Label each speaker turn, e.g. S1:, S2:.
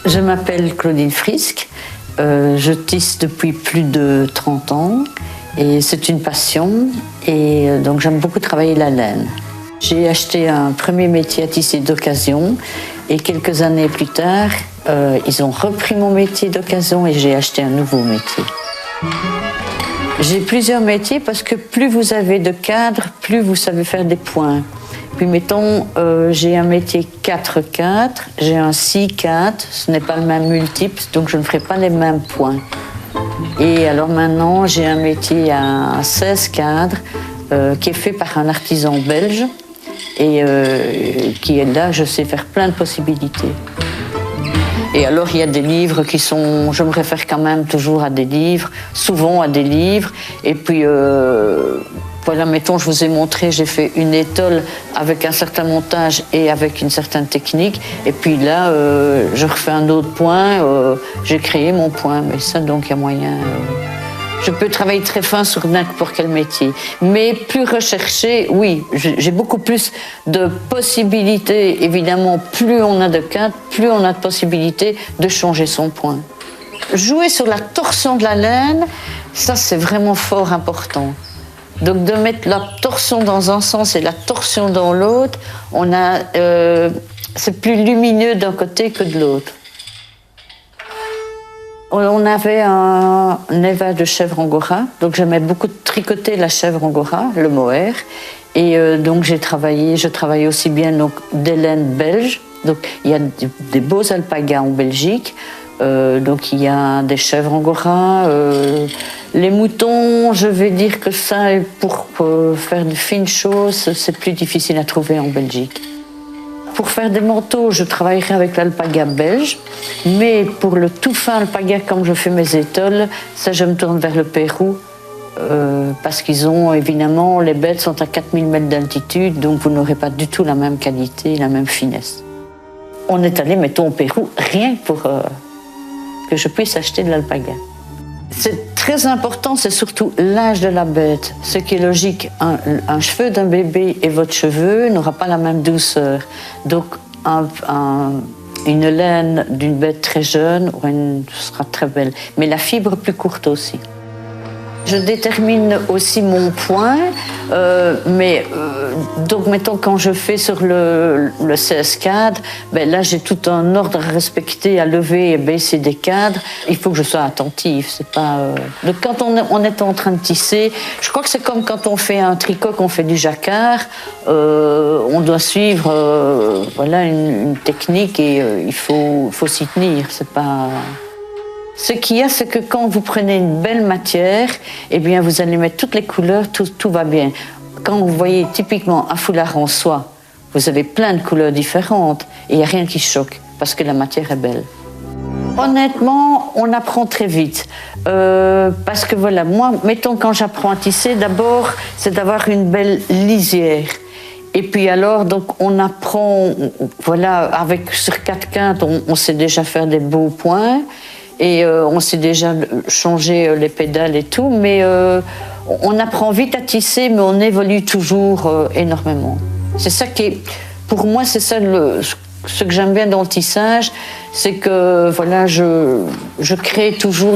S1: Je m'appelle Claudine Frisk, je tisse depuis plus de 30 ans et c'est une passion et donc j'aime beaucoup travailler la laine. J'ai acheté un premier métier à tisser d'occasion et quelques années plus tard, ils ont repris mon métier d'occasion et j'ai acheté un nouveau métier. J'ai plusieurs métiers parce que plus vous avez de cadres, plus vous savez faire des points. Puis mettons, j'ai un métier 4-4, j'ai un 6-4, ce n'est pas le même multiple, donc je ne ferai pas les mêmes points. Et alors maintenant, j'ai un métier à 16 cadres qui est fait par un artisan belge et qui est là, je sais faire plein de possibilités. Et alors, il y a des livres qui sont... Je me réfère quand même toujours à des livres, souvent à des livres. Et puis, voilà, mettons, je vous ai montré, j'ai fait une étole avec un certain montage et avec une certaine technique. Et puis là, je refais un autre point, j'ai créé mon point. Mais ça, donc, il y a moyen... Je peux travailler très fin sur n'importe quel métier. Mais plus recherché, oui, j'ai beaucoup plus de possibilités. Évidemment, plus on a de cadres, plus on a de possibilités de changer son point. Jouer sur la torsion de la laine, ça c'est vraiment fort important. Donc de mettre la torsion dans un sens et la torsion dans l'autre, c'est plus lumineux d'un côté que de l'autre. On avait un élevage de chèvres angora, donc j'aimais beaucoup tricoter la chèvre angora, le mohair. Et donc je travaillais aussi bien donc, des laines belges. Donc il y a des beaux alpagas en Belgique, donc il y a des chèvres angora. Les moutons, je vais dire que ça, pour faire de fines choses, c'est plus difficile à trouver en Belgique. Pour faire des manteaux, je travaillerai avec l'alpaga belge, mais pour le tout fin alpaga, comme je fais mes étoles, ça je me tourne vers le Pérou, parce qu'ils ont, évidemment, les bêtes sont à 4000 mètres d'altitude, donc vous n'aurez pas du tout la même qualité, la même finesse. On est allé, mettons, au Pérou, rien que pour que je puisse acheter de l'alpaga. C'est très important, c'est surtout l'âge de la bête. Ce qui est logique, un cheveu d'un bébé et votre cheveu n'aura pas la même douceur. Donc, une laine d'une bête très jeune sera très belle, mais la fibre plus courte aussi. Je détermine aussi mon point, donc mettons quand je fais sur le 16 cadres, ben là j'ai tout un ordre à respecter, à lever et baisser des cadres. Il faut que je sois attentive, c'est pas... Donc quand on est en train de tisser, je crois que c'est comme quand on fait un tricot, qu'on fait du jacquard, on doit suivre voilà, une technique et il faut s'y tenir, c'est pas... Ce qu'il y a, c'est que quand vous prenez une belle matière, eh bien, vous allez mettre toutes les couleurs, tout va bien. Quand vous voyez typiquement un foulard en soie, vous avez plein de couleurs différentes et il n'y a rien qui choque parce que la matière est belle. Honnêtement, on apprend très vite. Parce que voilà, moi, mettons quand j'apprends à tisser, d'abord, c'est d'avoir une belle lisière. Et puis alors, donc, on apprend, voilà, sur 4 quintes, on sait déjà faire des beaux points. Et on sait déjà changer les pédales et tout, mais on apprend vite à tisser, mais on évolue toujours énormément. C'est ça qui est, pour moi, c'est ça ce que j'aime bien dans le tissage, c'est que voilà, je crée toujours